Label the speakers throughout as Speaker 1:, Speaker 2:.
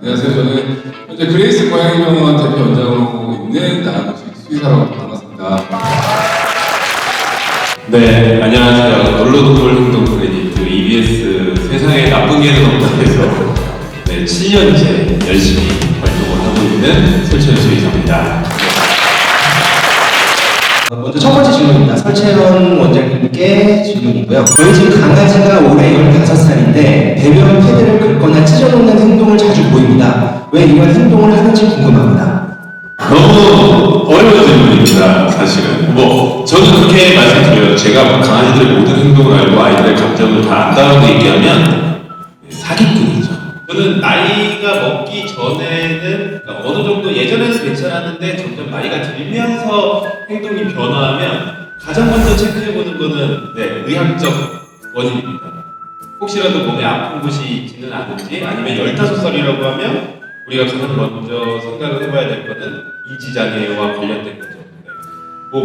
Speaker 1: 안녕하세요. 저는 현재 그레이스 고양이병원 대표 원장으로 하고 있는 나은식 수의사라고 반갑습니다.
Speaker 2: 네, 안녕하세요. 놀러동물 행동 크리닉 EBS 세상에 나쁜 개는 없다에서 7년째 열심히 활동을 하고 있는 설채연 수의사입니다.
Speaker 3: 먼저 첫 번째 질문입니다. 설채연 원장님께 질문이고요. 저희 집 강아지가 올해 15살인데 배변 패드를 긁거나 찢어놓는 행동을 자주 보입니다. 왜 이런 행동을 하는지 궁금합니다.
Speaker 2: 너무 어려운 질문입니다, 사실은. 저는 그렇게 말씀드려요. 제가 강아지들의 모든 행동을 알고 아이들의 감정을 다 안다고 얘기하면 사기꾼이죠. 저는 나이가 먹기 전에는 어느 정도 예전에는 괜찮았는데 점점 나이가 들면서 행동이 변화하면 가장 먼저 체크해보는 거는 의학적 원인입니다. 혹시라도 몸에 아픈 곳이 있지는 않은지, 아니면 15살이라고 하면 우리가 가장 먼저 생각을 해봐야 될 거는 인지장애와 관련된 거죠.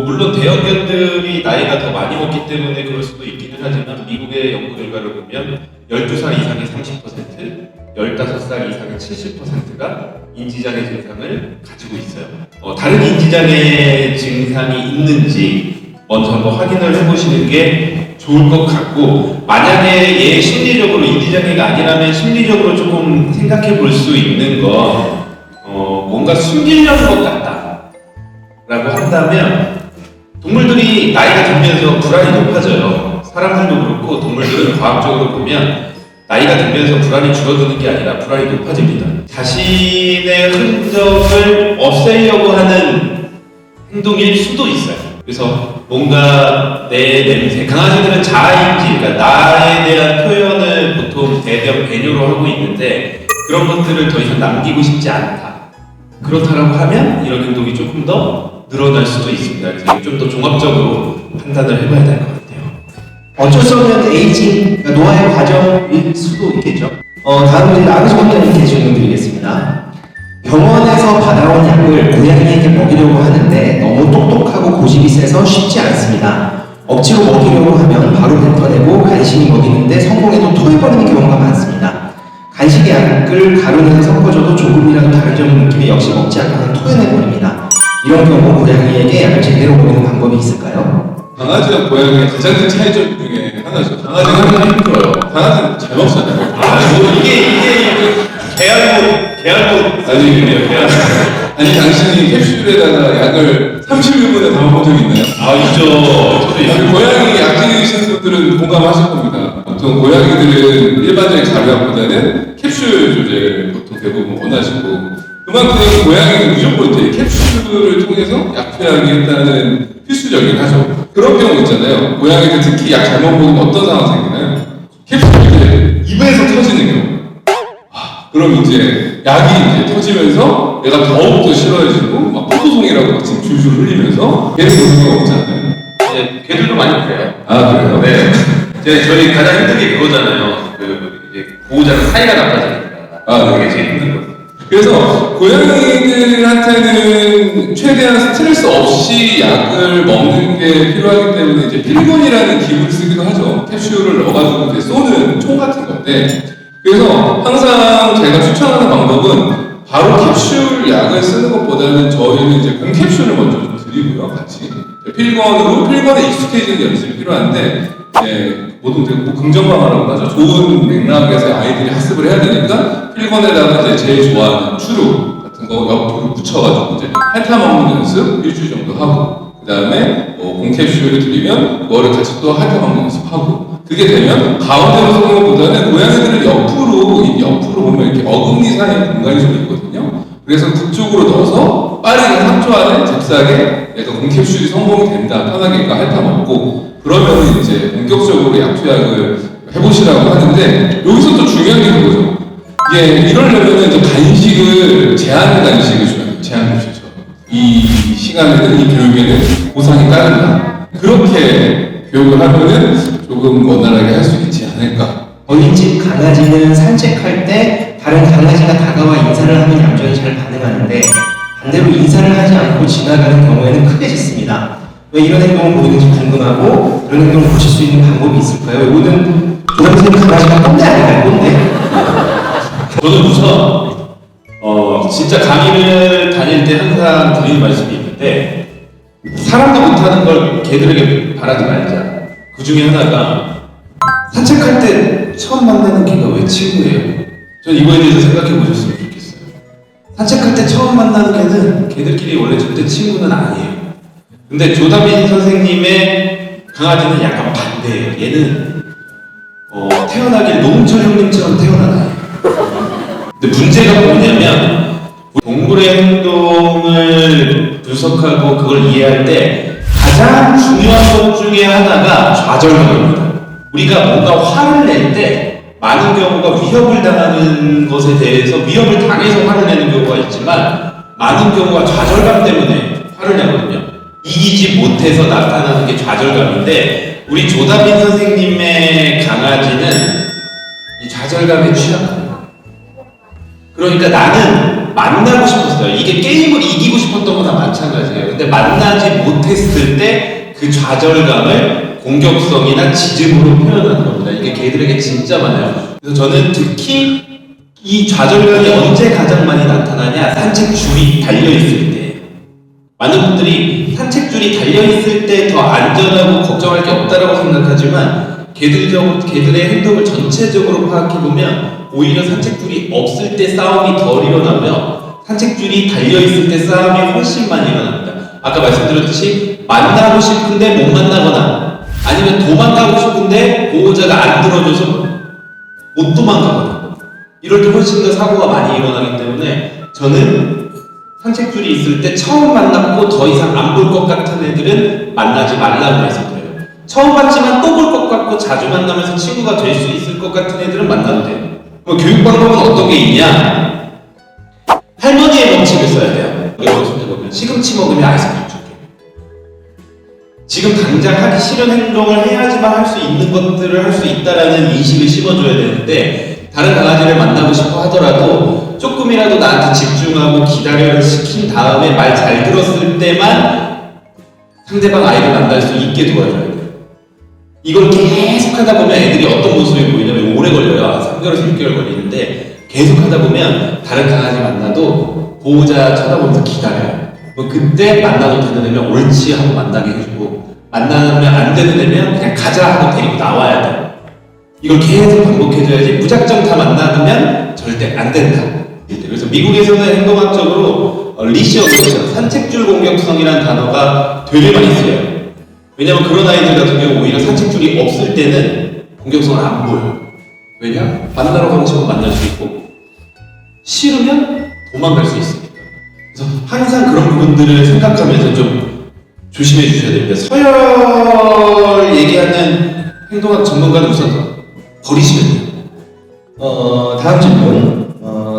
Speaker 2: 물론 대형견들이 나이가 더 많이 먹기 때문에 그럴 수도 있기는 하지만 미국의 연구 결과를 보면 12살 이상의 30%, 15살 이상의 70%가 인지장애 증상을 가지고 있어요. 다른 인지장애 증상이 있는지 먼저 한번 확인을 해보시는 게 좋을 것 같고, 만약에 얘 심리적으로 인지장애가 아니라면 심리적으로 조금 생각해 볼 수 있는 건 뭔가 숨기려는 것 같다 라고 한다면, 동물들이 나이가 들면서 불안이 높아져요. 사람들도 그렇고 동물들은 과학적으로 보면 나이가 들면서 불안이 줄어드는 게 아니라 불안이 높아집니다. 자신의 흔적을 없애려고 하는 행동일 수도 있어요. 그래서 뭔가 내 냄새, 강아지들은 자아인지, 그러니까 나에 대한 표현을 보통 대변 배뇨로 하고 있는데 그런 것들을 더 이상 남기고 싶지 않다. 그렇다라고 하면 이런 행동이 조금 더 늘어날 수도 있습니다. 그래서 좀 더 종합적으로 판단을 해봐야 될 것 같아요.
Speaker 3: 어쩔 수 없는 에이징, 그러니까 노화의 과정일 수도 있겠죠. 다음 이제 나은식 원장님께 질문 드리겠습니다. 병원에서 받아온 약을 고양이에게 먹이려고 하는데 너무 똑똑하고 고집이 세서 쉽지 않습니다. 억지로 먹이려고 하면 바로 뱉어내고 간신히 먹이는데 성공해도 토해버리는 경우가 많습니다. 간식 약을 가루내서 섞어줘도 조금이라도 다른 점을 느끼면 역시 먹지 않고는 토해내버립니다. 이런 경우 고양이에게 약을 제대로 먹이는 방법이 있을까요?
Speaker 1: 강아지와 고양이의 가장 큰 차이점 중에 하나죠. 강아지는 항상 힘들어요. 강아지는 잘 먹잖아요.
Speaker 2: 이게 개알고
Speaker 1: 아니 당신이 캡슐에다가 약을 31분에 담아본 적 있나요?
Speaker 2: 있죠. 저도 있어요.
Speaker 1: 고양이 약 드시는 분들은 공감하실 겁니다. 보통 고양이들은 일반적인 자료약보다는 캡슐 조제를 보통 대부분 원하시고, 그만큼 고양이는 무조건 이제 캡슐을 통해서 약 투약이 일단은 필수적이긴 하죠. 그런 경우 있잖아요. 고양이들 특히 약 잘못 먹으면 어떤 상황이 생기나요? 캡슐이 이제 입에서 터지는 경우. 그럼 이제 약이 이제 터지면서 얘가 더욱더 싫어해지고 막 포도송이라고 막 지금 줄줄 흘리면서 걔는 그런 경우 없잖아요.
Speaker 2: 개들도 많이 그래요.
Speaker 1: 그래요?
Speaker 2: 네. 저희 가장 힘든 게 그거잖아요. 이제 보호자랑 사이가 나빠지니까. 그게 제일 힘든 거예요.
Speaker 1: 그래서 고양이들한테는 최대한 스트레스 없이 약을 먹는 게 필요하기 때문에 이제 필건이라는 기구를 쓰기도 하죠. 캡슐을 넣어가지고 이제 쏘는 총 같은 건데, 그래서 항상 제가 추천하는 방법은 바로 캡슐 약을 쓰는 것보다는 저희는 이제 공캡슐을 먼저 좀 드리고요, 같이. 필건에 익숙해지는 연습이 필요한데, 모든 긍정방어라고 하죠. 좋은 맥락에서 아이들이 학습을 해야 되니까 필건에다가 이제 제일 좋아하는 추루 같은 거 옆으로 붙여가지고 이제 핥아먹는 연습 일주일 정도 하고, 그 다음에 공캡슐을 드리면 그거를 같이 또 핥아먹는 연습하고, 그게 되면 가운데로 쏘는 것보다는 고양이들은 옆으로 보면 이렇게 어금니 사이에 공간이 좀 있거든요. 그래서 그쪽으로 넣어서 빠르게 3초 안에 잽싸게 약간 공캡슐이 성공이 된다, 편하게 핥아먹고, 그러면 이제 본격적으로 약 투약을 해보시라고 하는데, 여기서 또 중요한 게 그거죠. 이러려면 이제 간식을 제한 간식을 줘야 돼요. 제한 간식을 줘요. 이 시간에는 이 교육에는 보상이 따른다. 그렇게 교육을 하면은 조금 원활하게 할 수 있지 않을까.
Speaker 3: 저희 집 강아지는 산책할 때 다른 강아지가 다가와 인사를 하면 얌전히 잘 반응하는데 반대로 인사를 하지 않고 지나가는 경우에는 크게 짖습니다. 왜 이런 행동을 보이는지 궁금하고 그런 행동을 고칠 수 있는 방법이 있을까요? 이거는 조상생 강아지가 꼰대 아닌가요? 꼰대?
Speaker 2: 저는 우선 진짜 강의를 다닐 때 항상 드리는 말씀이 있는데 사람도 못하는 걸 개들에게 바라지 말자. 그 중에 하나가 산책할 때 처음 만나는 개가 왜 친구예요? 전 이거에 대해서 생각해 보셨으면 좋겠어요. 산책할 때 처음 만나는 개는 개들끼리 원래 절대 친구는 아니에요. 근데 조다빈 선생님의 강아지는 약간 반대예요. 얘는 태어나길 노홍철 형님처럼 태어나요. 근데 문제가 뭐냐면 동물의 행동을 분석하고 그걸 이해할 때 가장 중요한 것 중에 하나가 좌절감입니다. 우리가 뭔가 화를 낼 때 많은 경우가 위협을 당하는 것에 대해서 위협을 당해서 화를 내는 경우가 있지만 많은 경우가 좌절감 때문에 화를 내거든요. 이기지 못해서 나타나는 게 좌절감인데 우리 조다빈 선생님의 강아지는 이 좌절감에 취약합니다. 그러니까 나는 만나고 싶었어요. 이게 게임을 이기고 싶었던 거나 마찬가지예요. 근데 만나지 못했을 때 그 좌절감을 공격성이나 지짐으로 표현하는 겁니다. 이게 개들에게 진짜 많아요. 그래서 저는 특히 이 좌절감이 언제 가장 많이 나타나냐? 산책줄이 달려있을 때. 많은 분들이 산책줄이 달려있을 때 더 안전하고 걱정할 게 없다라고 생각하지만 개들의 행동을 전체적으로 파악해보면 오히려 산책줄이 없을 때 싸움이 덜 일어나며 산책줄이 달려있을 때 싸움이 훨씬 많이 일어납니다. 아까 말씀드렸듯이 만나고 싶은데 못 만나거나 아니면 도망가고 싶은데 보호자가 안 들어줘서 못 도망가거나 이럴 때 훨씬 더 사고가 많이 일어나기 때문에 저는 산책줄이 있을 때 처음 만났고 더 이상 안 볼 것 같은 애들은 만나지 말라고 말씀드려요. 처음 봤지만 또 볼 것 같고 자주 만나면서 친구가 될 수 있을 것 같은 애들은 만나도 돼요. 그럼 교육 방법은 어떤 게 있냐? 할머니의 원칙을 써야 돼요. 시금치 먹으면 아이스크림 줄게. 지금 당장 하기 싫은 행동을 해야지만 할 수 있는 것들을 할 수 있다라는 인식을 심어줘야 되는데 다른 강아지를 만나고 싶어 하더라도 조금이라도 나한테 집중하고 기다려 시킨 다음에 말 잘 들었을 때만 상대방 아이를 만날 수 있게 도와줘야 돼요. 이걸 계속 하다 보면 애들이 어떤 모습이 보이냐면 오래 걸려요. 3개월에서 6개월 걸리는데 계속 하다 보면 다른 강아지 만나도 보호자 쳐다보면서 기다려요. 그때 만나도 되는 애면 옳지 하고 만나게 해주고 만나면 안 되는 애면 그냥 가자 하고 데리고 나와야 돼요. 이걸 계속 반복해줘야지 무작정 다 만나면 절대 안 된다. 그래서 미국에서는 행동학적으로 리시 어그레션, 산책줄 공격성이라는 단어가 되게 많이 쓰여요. 왜냐면 그런 아이들 같은 경우 오히려 산책줄이 없을 때는 공격성을 안 보여요. 왜냐? 만나러 가고 싶으면 만날 수 있고 싫으면 도망갈 수 있습니다. 그래서 항상 그런 부분들을 생각하면서 좀 조심해 주셔야 됩니다. 서열 얘기하는 행동학 전문가는 우선 버리시면 돼요.
Speaker 3: 다음 질문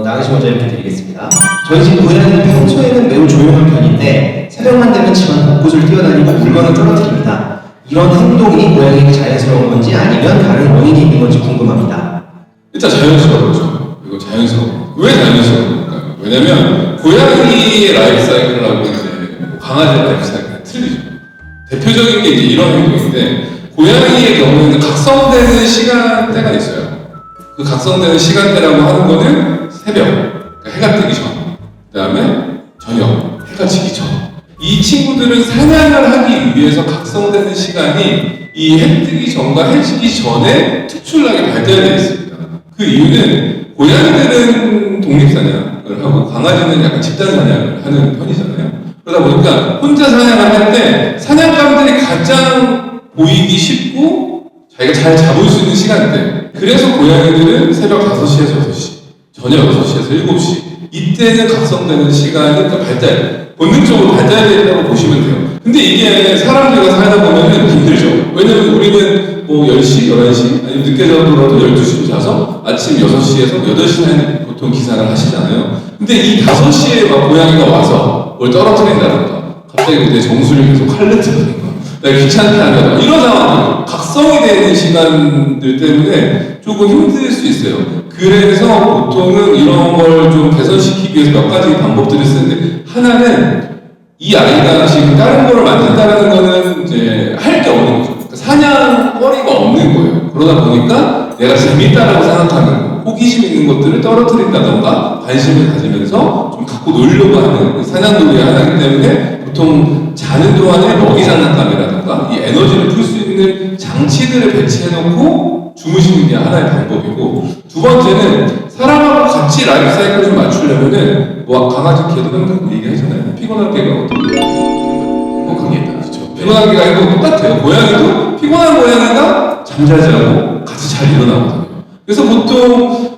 Speaker 3: 나은씨 먼저 이렇게 드리겠습니다. 저희 집 고양이는 평소에는 매우 조용한 편인데 새벽만 되면 집안 곳곳을 뛰어다니고 물건을 떨어뜨립니다. 이런 행동이 고양이에게 자연스러운 건지 아니면 다른 원인이 있는 건지 궁금합니다.
Speaker 1: 일단 자연스러워죠. 이거 자연스러워. 왜 자연스러울까요? 왜냐면 고양이의 라이프 사이클하고 이제 강아지의 라이프 사이클은 틀리죠. 대표적인 게 이제 이런 행동인데 고양이의 경우에는 각성되는 시간대가 있어요. 그 각성되는 시간대라고 하는 거는 새벽, 그러니까 해가 뜨기 전, 그 다음에 저녁, 해가 지기 전. 이 친구들은 사냥을 하기 위해서 각성되는 시간이 이 해 뜨기 전과 해 지기 전에 특출나게 발달되어 있습니다. 그 이유는 고양이들은 독립사냥을 하고 강아지는 약간 집단사냥을 하는 편이잖아요. 그러다 보니까 혼자 사냥을 할 때 사냥감들이 가장 보이기 쉽고 자기가 잘 잡을 수 있는 시간대. 그래서 고양이들은 새벽 5시에서 6시, 저녁 6시에서 7시 이때는 각성되는 시간이 또 본능적으로 발달된다고 보시면 돼요. 근데 이게 사람들과 살다 보면 힘들죠. 왜냐면 우리는 뭐 10시, 11시, 아니면 늦게 자더라도 12시쯤 자서 아침 6시에서 8시 사이에 보통 기상을 하시잖아요. 근데 이 5시에 막 고양이가 와서 뭘 떨어뜨린다던가 갑자기 내 정수를 계속 칼르트다던가 내가 귀찮다던가 이런 상황들 각성이 되는 시간들 때문에 조금 힘들 수 있어요. 그래서 보통은 이런 걸 좀 개선시키기 위해서 몇 가지 방법들을 쓰는데 하나는 이 아이가 지금 다른 거를 만든다는 거는 이제 할 게 없는 거죠. 그러니까 사냥거리가 없는 거예요. 그러다 보니까 내가 재밌다라고 생각하는 거. 호기심 있는 것들을 떨어뜨린다던가 관심을 가지면서 좀 갖고 놀려고 하는 사냥놀이의 하나이기 때문에 보통 자는 동안에 먹이 장난감이라던가 이 에너지를 풀 수 있는 장치들을 배치해놓고 주무시는 게 하나의 방법이고, 두 번째는 사람하고 같이 라이프 사이클을 좀 맞추려면은 뭐 강아지 개도 항상 얘기하잖아요. 피곤할 때가 어떻게 행복한 게 있다. 그렇죠. 피곤한 게가 아니고 똑같아요. 고양이도 피곤한 고양이가 잠자지 않고 같이 잘 일어나거든요. 그래서 보통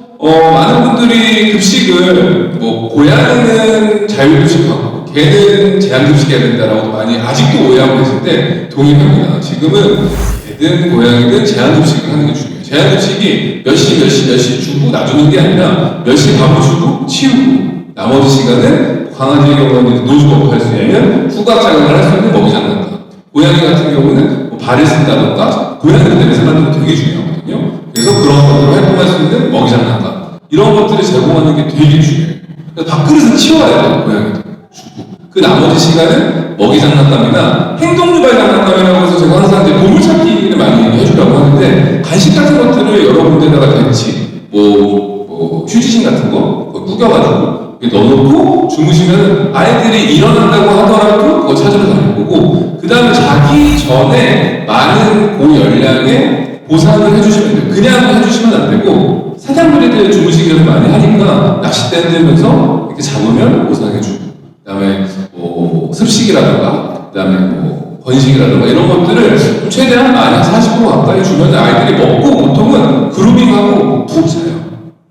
Speaker 1: 많은 분들이 급식을 뭐 고양이는 자율급식하고 개는 제한급식해야 된다라고 많이 아직도 오해하고 계신데 동의합니다. 지금은 개든 고양이든 제한급식을 하는 게 중요해요. 제한급식이 몇 시 주고 놔주는 게 아니라 몇 시 밥을 주고 치우고 나머지 시간은 강아지의 경우는 노즈워크 할 수 있는 후각 작용을 할 수 있는 먹이 장난감, 고양이 같은 경우는 뭐 발을 쓴다던가 고양이들 냄새 맡는 거 되게 중요하거든요. 그래서 그런 것들을 활동할 수 있는 먹이 장난감, 이런 것들을 제공하는 게 되게 중요해요. 그래서 밥그릇은 치워야 돼요. 고양이들 주고 그 나머지 시간은 먹이 장난감이나 행동 유발 장난감이라고 해서 제가 항상 이제 보물찾기를 많이 해주려고 하는데, 간식 같은 것들을 여러 군데다가 대치, 뭐 휴지심 같은 거 구겨가지고 넣어놓고 주무시면 아이들이 일어난다고 하더라도 그거 찾으러 다닐 거고, 그 다음에 자기 전에 많은 고열량의 보상을 해주시면 돼요. 그냥 해주시면 안 되고, 사냥놀이들 주무시기 전에 많이 하니까 낚싯대 흔들면서 이렇게 잡으면 보상해주고, 그 다음에 뭐 습식이라든가, 그 다음에 뭐 번식이라든가 이런 것들을 좀 최대한 많이 40% 가까이 주면 아이들이 먹고 보통은 그루밍하고 푹 자요.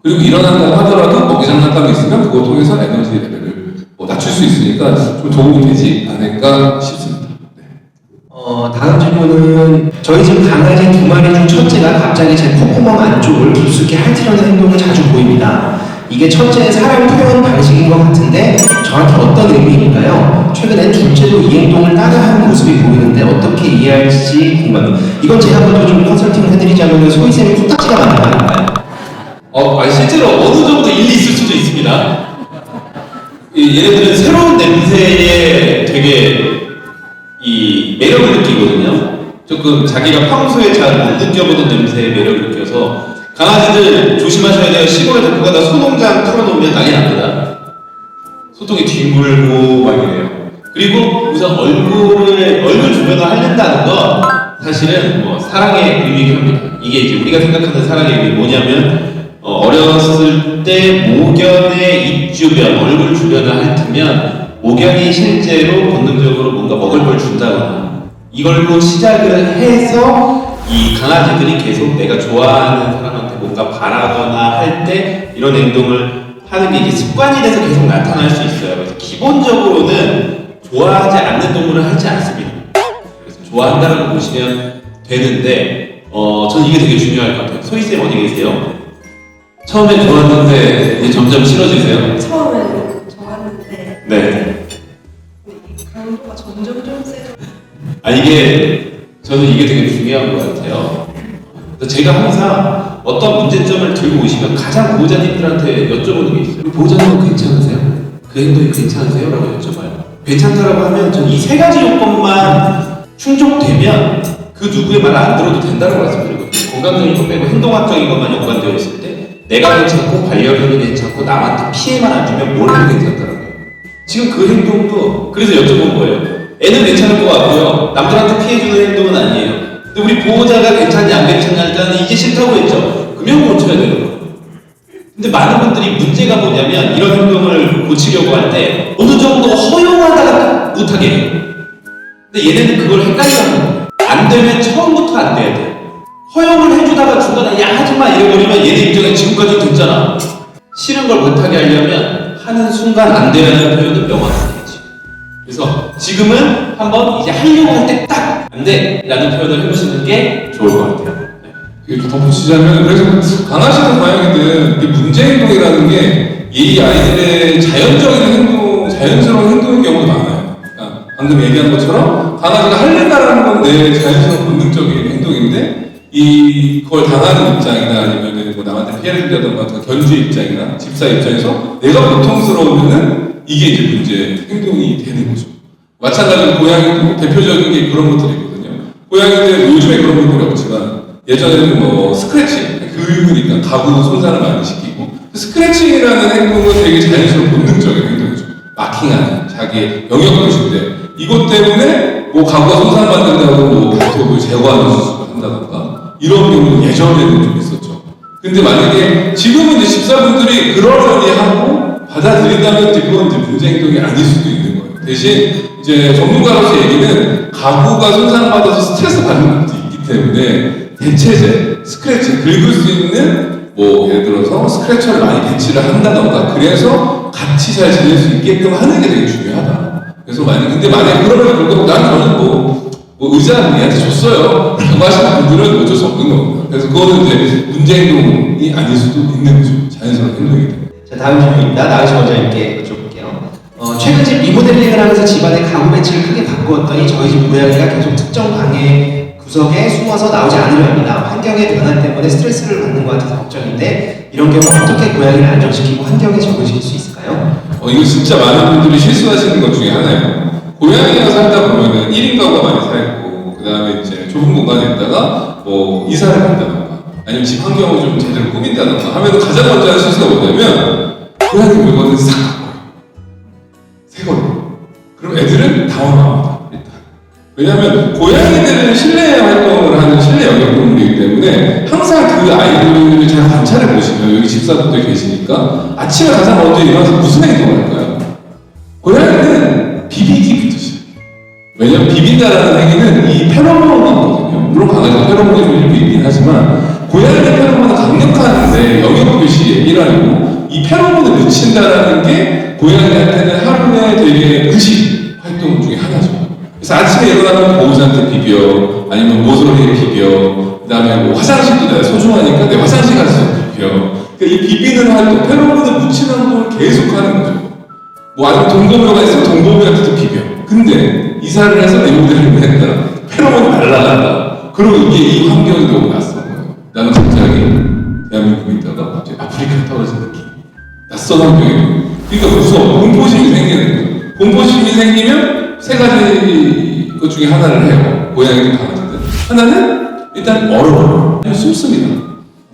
Speaker 1: 그리고 일어난다고 하더라도 먹이 장난감이 있으면 그거 통해서 에너지 레벨을 낮출 수 있으니까 좀 도움이 되지 않을까 싶습니다. 네.
Speaker 3: 다음 질문은 저희 집 강아지 2마리 중 첫째가 갑자기 제 콧구멍 안쪽을 깊숙이 핥으려는 행동을 자주 보입니다. 이게 첫째의 사랑 표현 방식인 것 같은데 정확히 어떤 의미일까요? 최근엔 둘째도 이 행동을 따라하는 모습이 보이는데 어떻게 이해할지 궁금합니다. 이건 제가 먼저 좀 컨설팅을 해드리자면 소희쌤이 코딱지가 많은 거 아닌가요?
Speaker 2: 실제로 어느 정도 일리 있을 수도 있습니다. 얘네들은 새로운 냄새에 되게 이 매력을 느끼거든요. 조금 자기가 평소에 잘 못 느껴보던 냄새에 매력을 느껴서, 강아지들 조심하셔야 돼요. 시골에 데리고 가다 소농장 틀어놓으면 난리 납니다. 소통이 뒤물고 막 이래요. 그리고 우선 얼굴 주변을 핥는다는 건 사실은 뭐 사랑의 의미이긴 합니다. 이게 이제 우리가 생각하는 사랑의 의미 뭐냐면, 어렸을 때 모견의 입 주변, 얼굴 주변을 핥으면 모견이 실제로 본능적으로 뭔가 먹을 걸 준다거나, 이걸로 시작을 해서 이 강아지들이 계속 내가 좋아하는 사람한테 뭔가 바라거나 할 때 이런 행동을 하는 게 이제 습관이 돼서 계속 나타날 수 있어요. 그래서 기본적으로는 좋아하지 않는 동물을 하지 않습니다. 그래서 좋아한다라고 보시면 되는데, 저는 이게 되게 중요할 것 같아요. 소희쌤 어디 계세요? 처음에 좋았는데 이제 점점 싫어지세요?
Speaker 4: 처음에는 좋았는데
Speaker 2: 네.
Speaker 4: 강도가 점점 좀 세져.
Speaker 2: 저는 이게 되게 중요한 것 같아요. 그래서 제가 항상 어떤 문제점을 들고 오시면 가장 보호자님들한테 여쭤보는 게 있어요. 보호자님은 괜찮으세요? 그 행동이 괜찮으세요? 라고 여쭤봐요. 괜찮다라고 하면 전 이 세 가지 요건만 충족되면 그 누구의 말을 안 들어도 된다고 말씀드리거든요. 건강적인 것 빼고 행동학적인 것만 연관되어 있을 때 내가 괜찮고 반려견이 괜찮고 남한테 피해만 안 주면 뭘 해도 괜찮다는 거예요. 지금 그 행동도 그래서 여쭤본 거예요. 애는 괜찮을 것 같고요. 남들한테 피해주는 행동은 아니에요. 근데 우리 보호자가 괜찮냐 안 괜찮냐니까 이게 싫다고 했죠. 그러면 고쳐야 되는 거예요. 근데 많은 분들이 문제가 뭐냐면 이런 행동을 고치려고 할 때 어느 정도 허용하다가 못하게 해요. 근데 얘네는 그걸 헷갈리는 거예요. 안 되면 처음부터 안 돼야 돼요. 허용을 해주다가 중간에 야 하지마 이래버리면 얘네 입장에 지금까지 됐잖아. 싫은 걸 못하게 하려면 하는 순간 안 되라는 표현은 명확하겠지. 그래서 지금은 한번 이제 하려고 할 때 딱 안 돼 라는 표현을 해보시는 게 좋을 것 같아요. 네.
Speaker 1: 이렇게 덧붙이자면, 그래서 강아지든 고양이든 이 문제 행동이라는 게 이 아이들의 자연스러운 행동인 경우도 많아요. 그러니까 방금 얘기한 것처럼 강아지가 할래다라는 건 내 자연스러운 본능적인 행동인데, 그걸 당하는 입장이나 아니면 뭐 남한테 피해를 준다던가 견주의 입장이나 집사 입장에서 내가 고통스러우면은 이게 이제 문제 행동이 되는 거죠. 마찬가지로 고양이도 대표적인 게 그런 것들이 있거든요. 고양이들 요즘에 그런 분들이 없지만 예전에는 뭐 스크래치, 그 긁으니까 가구 손상을 많이 시키고 스크래칭이라는 행동은 되게 자연스러운 본능적인 행동이죠. 마킹하는 자기의 영역 표시인데 이것 때문에 뭐 가구가 손상받는다고 뭐 발톱을 제거하는 수술을 한다던가 이런 경우는 예전에는 좀 있었죠. 근데 만약에 지금은 이제 집사분들이 그러려니 하고 받아들인다면 이제 그건 이제 문제 행동이 아닐 수도 있는 거예요. 대신 이제 전문가로서 얘기는 가구가 손상받아서 스트레스 받는 것도 있기 때문에 대체제, 스크래치, 긁을 수 있는 뭐 예를 들어서 스크래처를 많이 배치를 한다던가 그래서 같이 잘 지낼 수 있게끔 하는 게 되게 중요하다. 그래서 근데 만약에 그러면 그렇다고 저는 뭐 의자 얘한테 줬어요. 라고 하시는 분들은 어쩔 수 없는 겁니다. 그래서 그거는 이제 문제 행동이 아닐 수도 있는 거죠. 자연스러운 행동이기 때문에.
Speaker 3: 자, 다음 질문입니다. 나은시 원장님께 여쭤볼게요. 최근 집 리모델링을 하면서 집안의 가구 배치를 크게 바꾸었더니 저희 집 고양이가 계속 특정 방의 구석에 숨어서 나오지 않으려 합니다. 환경의 변화 때문에 스트레스를 받는 것 같아서 걱정인데 이런 경우 어떻게 고양이를 안정시키고 환경에 적응시킬 수 있을까요?
Speaker 1: 이거 진짜 많은 분들이 실수하시는 것 중에 하나예요. 고양이가 살다 보면은 1인 가구가 많이 살고, 그 다음에 이제 좁은 공간에 있다가 뭐 이사를 간다던가, 아니면 집 환경을 좀 제대로 꾸민다던가 하면 가장 먼저 하는 실수가 뭐냐면 고양이 물건을 싹 갖고 와요. 새 걸로. 그럼 애들은 당황합니다. 일단. 왜냐하면 고양이들은 실내 활동을 하는 실내 영역동물이기 때문에 항상 그 아이들을 잘 관찰해 보시면 여기 집사분들 계시니까 아침에 가장 먼저 일어나서 무슨 행동을 할까요? 고양이는 비비기부터 시작해요. 왜냐하면 비빈다라는 행위는 이 페로몬이거든요. 물론 강아지가 페로몬이 좀 일부 있긴 하지만 고양이의 페로몬은 강력한 영역 표시의 일환이고 이 페로몬을 늦춘다라는 게 고양이한테는 하루에 되게 의식 활동 중에 하나죠. 그래서 아침에 일어나면 보호자한테 비벼, 아니면 모서리에 비벼, 그 다음에 뭐 화장실도 내가 소중하니까 내 화장실 가서 비벼. 그러니까 이 비비는 활동, 페로몬을 묻히는 활동을 계속 하는 거죠. 뭐 아니면 동고묘가 있으면 동고묘한테도 비벼. 근데 이사를 해서 리모델링을 했다. 페로몬이 날아간다. 그리고 이게 이 환경이 너무 낯선 거예요. 나는 갑자기 대한민국에 있다가 갑자기 아프리카에 떨어진 느낌. 낯선 환경이에요. 그러니까 무서워. 공포심이 생기는 거죠. 공포심이 생기면 세 가지 것 중에 하나를 해요. 고양이든 강아지든. 하나는 일단 얼어버려요. 그냥 숨습니다.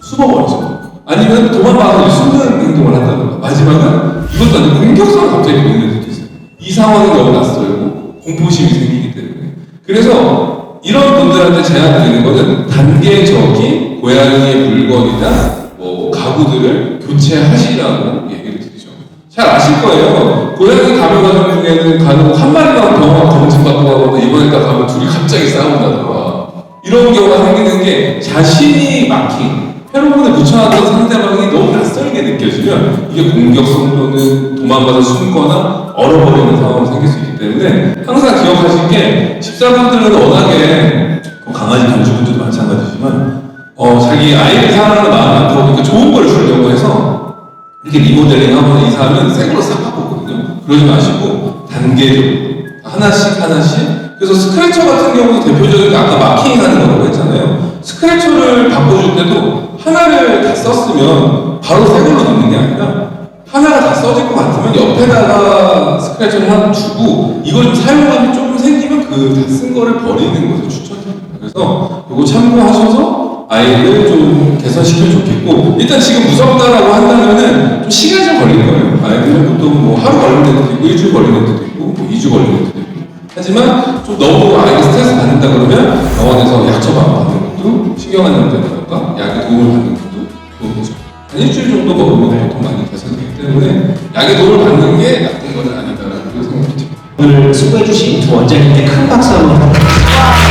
Speaker 1: 숨어버리죠. 아니면 도망가서 숨는 행동을 한다던가. 마지막은 이것도 아니고 공격성을 갑자기 보이는 듯이 있어요. 이 상황이 너무 낯설고 공포심이 생기기 때문에. 그래서 이런 분들한테 제안드리는 거는 단계적인 고양이의 물건이나 뭐 가구들을 교체하시라고 얘기를 드리죠. 잘 아실 거예요. 고양이 감염가정 중에는 간혹 한 마리만 병원 검진받고 가거나 입원했다 가면 둘이 갑자기 싸운다던가 이런 경우가 생기는 게 자신이 막힌 페로몬을 붙여놨던 상대방이 너무 낯설게 느껴지면 이게 공격성 또는 도망가서 숨거나 얼어버리는 상황이 생길 수 있기 때문에 항상 기억하실 게 집사분들은 워낙에 강아지 견주분들도 마찬가지지만 자기 아이를 사랑하는 마음이 많다 보니까 좋은 걸 주려고 해서 이렇게 리모델링 하거나 이사하면 새 걸로 싹 바꾸거든요. 그러지 마시고 단계적으로 하나씩 그래서 스크래처 같은 경우도 대표적인 게 아까 마킹 하는 거라고 했잖아요. 스크래처를 바꿔줄 때도 하나를 다 썼으면 바로 새 걸로 넣는 게 아니라 하나가 다 써질 것 같으면 옆에다가 스크래처를 하나 두고 이걸 좀 사용감이 조금 생기면 그 다 쓴 거를 버리는 것을 추천드립니다. 그래서 이거 참고하셔서 아이를 좀 개선시키면 좋겠고 일단 지금 무섭다라고 한다면은 좀 시간이 좀 걸릴 거예요. 아이들은 보통 뭐 하루 걸리는 데도 있고 일주일 걸리는 데도 있고 뭐 2주 걸리는 데도 있고 하지만 좀 너무 아이가 스트레스 받는다 그러면 병원에서 약 처방 받는 것도 신경안정제라든가 약의 도움을 받는 것도 도움이죠. 한 일주일 정도 먹으면 보통 많이 개선되기 때문에 약의 도움을 받는 게 나쁜 건 아니다라고 생각이 듭니다.
Speaker 3: 오늘 수고해주신 두 원장님께 큰 박수 한번 부탁드립니다.